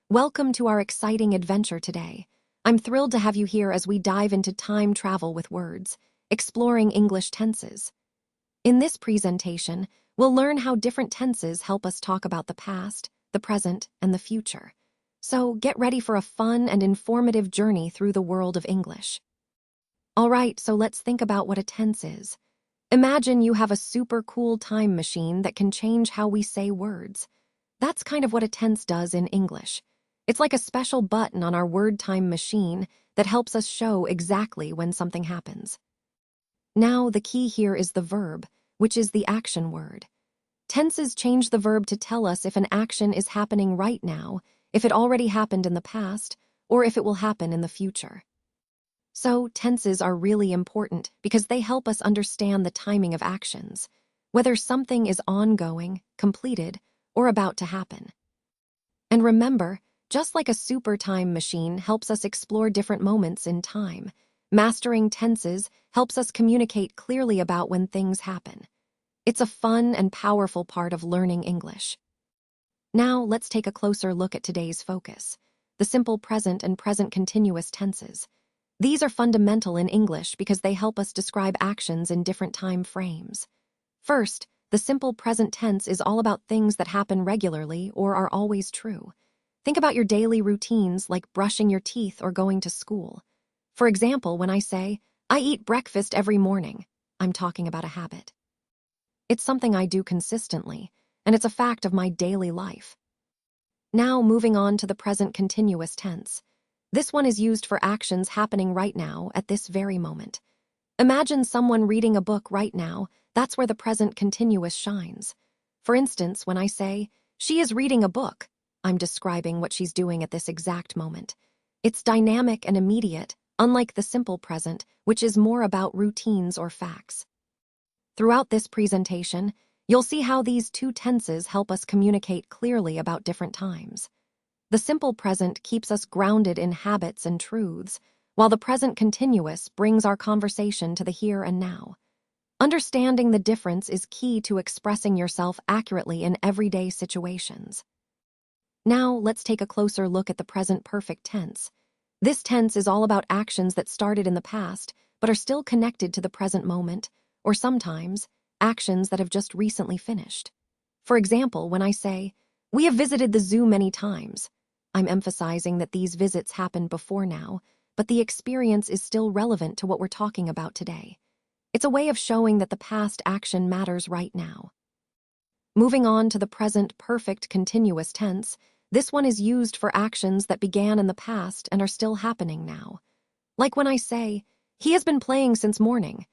Welcome to our exciting adventure today. I'm thrilled to have you here as we dive into time travel with words, exploring English tenses. In this presentation, we'll learn how different tenses help us talk about the past, the present, and the future. So get ready for a fun and informative journey through the world of English. All right, so let's think about what a tense is. Imagine you have a super cool time machine that can change how we say words. That's kind of what a tense does in English. It's like a special button on our word time machine that helps us show exactly when something happens. Now, the key here is the verb, which is the action word. Tenses change the verb to tell us if an action is happening right now, if it already happened in the past, or if it will happen in the future. So, tenses are really important because they help us understand the timing of actions, whether something is ongoing, completed, or about to happen. And remember, just like a super time machine helps us explore different moments in time, mastering tenses helps us communicate clearly about when things happen. It's a fun and powerful part of learning English. Now, let's take a closer look at today's focus, the simple present and present continuous tenses. These are fundamental in English because they help us describe actions in different time frames. First, the simple present tense is all about things that happen regularly or are always true. Think about your daily routines like brushing your teeth or going to school. For example, when I say, I eat breakfast every morning, I'm talking about a habit. It's something I do consistently, and it's a fact of my daily life. Now, moving on to the present continuous tense. This one is used for actions happening right now at this very moment. Imagine someone reading a book right now. That's where the present continuous shines. For instance, when I say, she is reading a book, I'm describing what she's doing at this exact moment. It's dynamic and immediate, unlike the simple present, which is more about routines or facts. Throughout this presentation, you'll see how these two tenses help us communicate clearly about different times. The simple present keeps us grounded in habits and truths, while the present continuous brings our conversation to the here and now. Understanding the difference is key to expressing yourself accurately in everyday situations. Now, let's take a closer look at the present perfect tense. This tense is all about actions that started in the past but are still connected to the present moment, or sometimes, actions that have just recently finished. For example, when I say, we have visited the zoo many times, I'm emphasizing that these visits happened before now, but the experience is still relevant to what we're talking about today. It's a way of showing that the past action matters right now. Moving on to the present perfect continuous tense, this one is used for actions that began in the past and are still happening now. Like when I say, he has been playing since morning,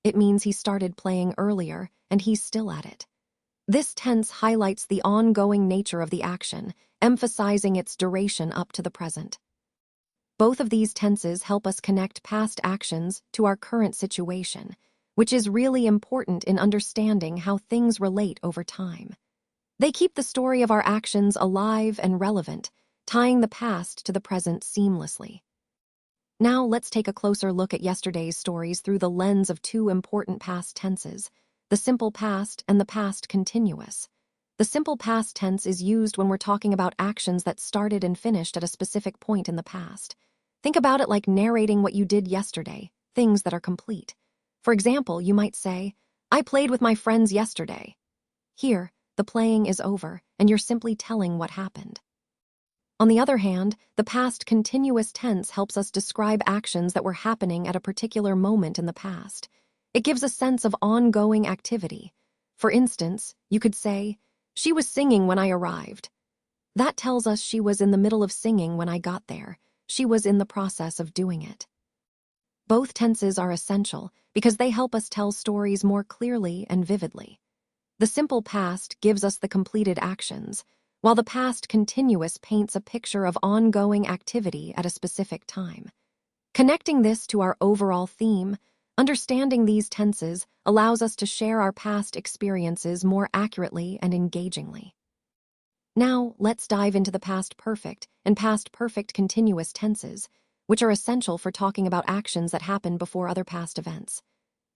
it means he started playing earlier and he's still at it. This tense highlights the ongoing nature of the action, emphasizing its duration up to the present. Both of these tenses help us connect past actions to our current situation, which is really important in understanding how things relate over time. They keep the story of our actions alive and relevant, tying the past to the present seamlessly. Now let's take a closer look at yesterday's stories through the lens of two important past tenses, the simple past and the past continuous. The simple past tense is used when we're talking about actions that started and finished at a specific point in the past. Think about it like narrating what you did yesterday, things that are complete. For example, you might say, I played with my friends yesterday. Here, the playing is over, and you're simply telling what happened. On the other hand, the past continuous tense helps us describe actions that were happening at a particular moment in the past. It gives a sense of ongoing activity. For instance, you could say, she was singing when I arrived. That tells us she was in the middle of singing when I got there. She was in the process of doing it. Both tenses are essential because they help us tell stories more clearly and vividly. The simple past gives us the completed actions, while the past continuous paints a picture of ongoing activity at a specific time. Connecting this to our overall theme, understanding these tenses allows us to share our past experiences more accurately and engagingly. Now, let's dive into the past perfect and past perfect continuous tenses, which are essential for talking about actions that happened before other past events.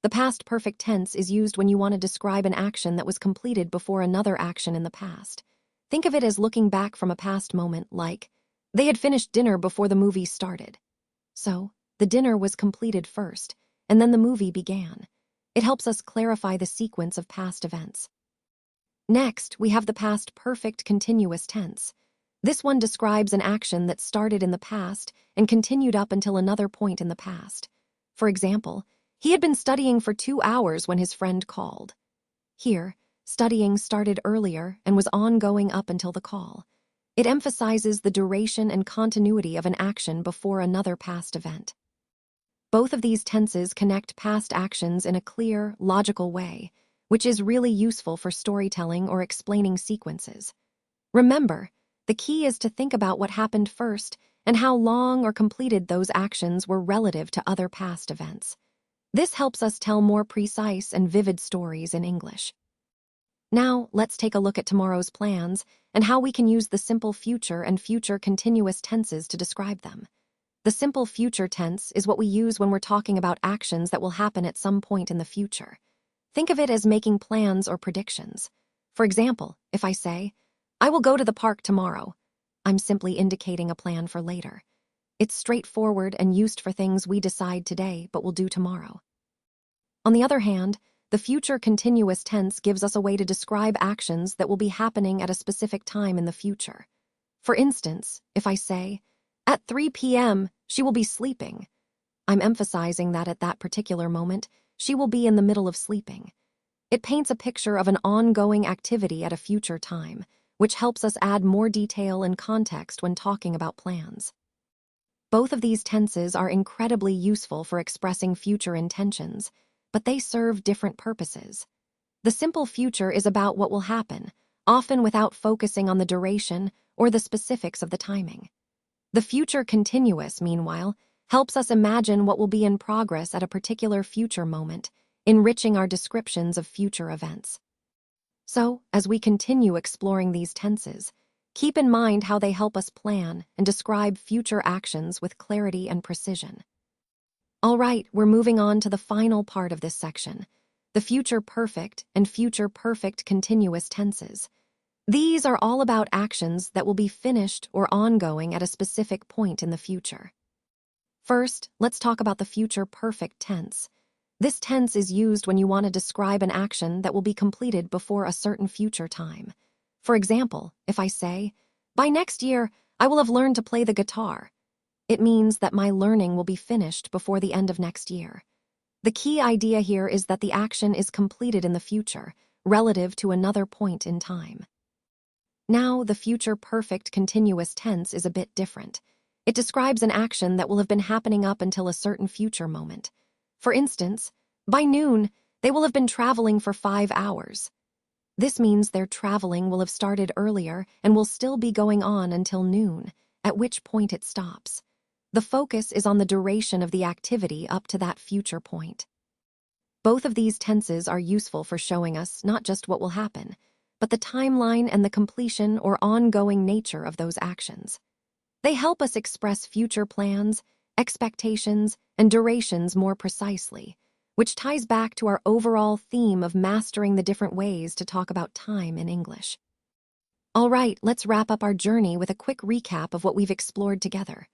The past perfect tense is used when you want to describe an action that was completed before another action in the past. Think of it as looking back from a past moment like, They had finished dinner before the movie started. So, the dinner was completed first, and then the movie began. It helps us clarify the sequence of past events. Next, we have the past perfect continuous tense. This one describes an action that started in the past and continued up until another point in the past. For example, he had been studying for 2 hours when his friend called. Here, studying started earlier and was ongoing up until the call. It emphasizes the duration and continuity of an action before another past event. Both of these tenses connect past actions in a clear, logical way, which is really useful for storytelling or explaining sequences. Remember, the key is to think about what happened first and how long or completed those actions were relative to other past events. This helps us tell more precise and vivid stories in English. Now, let's take a look at tomorrow's plans and how we can use the simple future and future continuous tenses to describe them. The simple future tense is what we use when we're talking about actions that will happen at some point in the future. Think of it as making plans or predictions. For example, if I say, "I will go to the park tomorrow," I'm simply indicating a plan for later. It's straightforward and used for things we decide today but will do tomorrow. On the other hand, the future continuous tense gives us a way to describe actions that will be happening at a specific time in the future. For instance, if I say, "At 3 p.m., she will be sleeping," I'm emphasizing that at that particular moment, she will be in the middle of sleeping. It paints a picture of an ongoing activity at a future time, which helps us add more detail and context when talking about plans. Both of these tenses are incredibly useful for expressing future intentions, but they serve different purposes. The simple future is about what will happen, often without focusing on the duration or the specifics of the timing. The future continuous, meanwhile, helps us imagine what will be in progress at a particular future moment, enriching our descriptions of future events. So, as we continue exploring these tenses, keep in mind how they help us plan and describe future actions with clarity and precision. All right, we're moving on to the final part of this section, the future perfect and future perfect continuous tenses. These are all about actions that will be finished or ongoing at a specific point in the future. First, let's talk about the future perfect tense. This tense is used when you want to describe an action that will be completed before a certain future time. For example, if I say, "By next year, I will have learned to play the guitar," it means that my learning will be finished before the end of next year. The key idea here is that the action is completed in the future, relative to another point in time. Now, the future perfect continuous tense is a bit different. It describes an action that will have been happening up until a certain future moment. For instance, by noon, they will have been traveling for 5 hours. This means their traveling will have started earlier and will still be going on until noon, at which point it stops. The focus is on the duration of the activity up to that future point. Both of these tenses are useful for showing us not just what will happen, but the timeline and the completion or ongoing nature of those actions. They help us express future plans, expectations, and durations more precisely, which ties back to our overall theme of mastering the different ways to talk about time in English. All right, let's wrap up our journey with a quick recap of what we've explored together.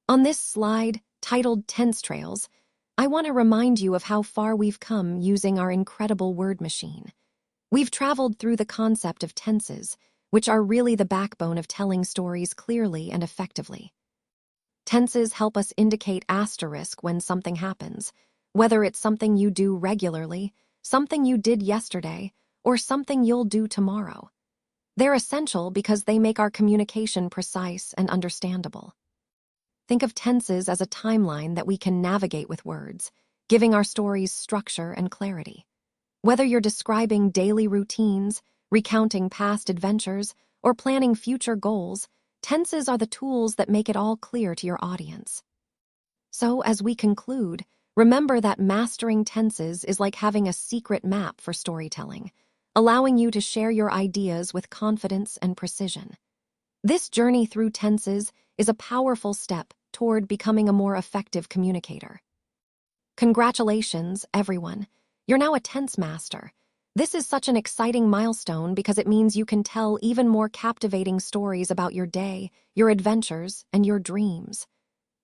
On this slide, titled Tense Trails, I want to remind you of how far we've come using our incredible word machine. We've traveled through the concept of tenses, which are really the backbone of telling stories clearly and effectively. Tenses help us indicate asterisk when something happens, whether it's something you do regularly, something you did yesterday, or something you'll do tomorrow. They're essential because they make our communication precise and understandable. Think of tenses as a timeline that we can navigate with words, giving our stories structure and clarity. Whether you're describing daily routines, recounting past adventures, or planning future goals, tenses are the tools that make it all clear to your audience. So, as we conclude, remember that mastering tenses is like having a secret map for storytelling, allowing you to share your ideas with confidence and precision. This journey through tenses is a powerful step toward becoming a more effective communicator. Congratulations, everyone. You're now a tense master. This is such an exciting milestone because it means you can tell even more captivating stories about your day, your adventures, and your dreams.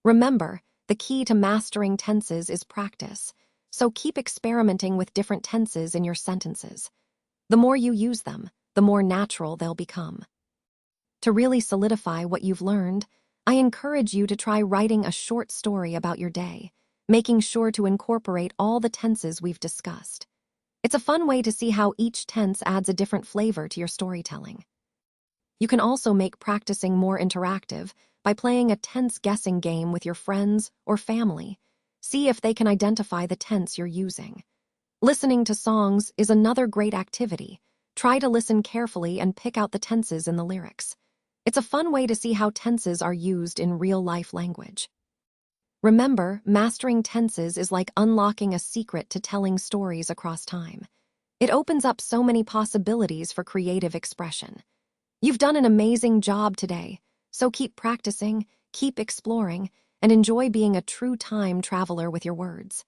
Remember, the key to mastering tenses is practice, so keep experimenting with different tenses in your sentences. The more you use them, the more natural they'll become. To really solidify what you've learned, I encourage you to try writing a short story about your day, making sure to incorporate all the tenses we've discussed. It's a fun way to see how each tense adds a different flavor to your storytelling. You can also make practicing more interactive by playing a tense guessing game with your friends or family. See if they can identify the tense you're using. Listening to songs is another great activity. Try to listen carefully and pick out the tenses in the lyrics. It's a fun way to see how tenses are used in real-life language. Remember, mastering tenses is like unlocking a secret to telling stories across time. It opens up so many possibilities for creative expression. You've done an amazing job today, so keep practicing, keep exploring, and enjoy being a true time traveler with your words.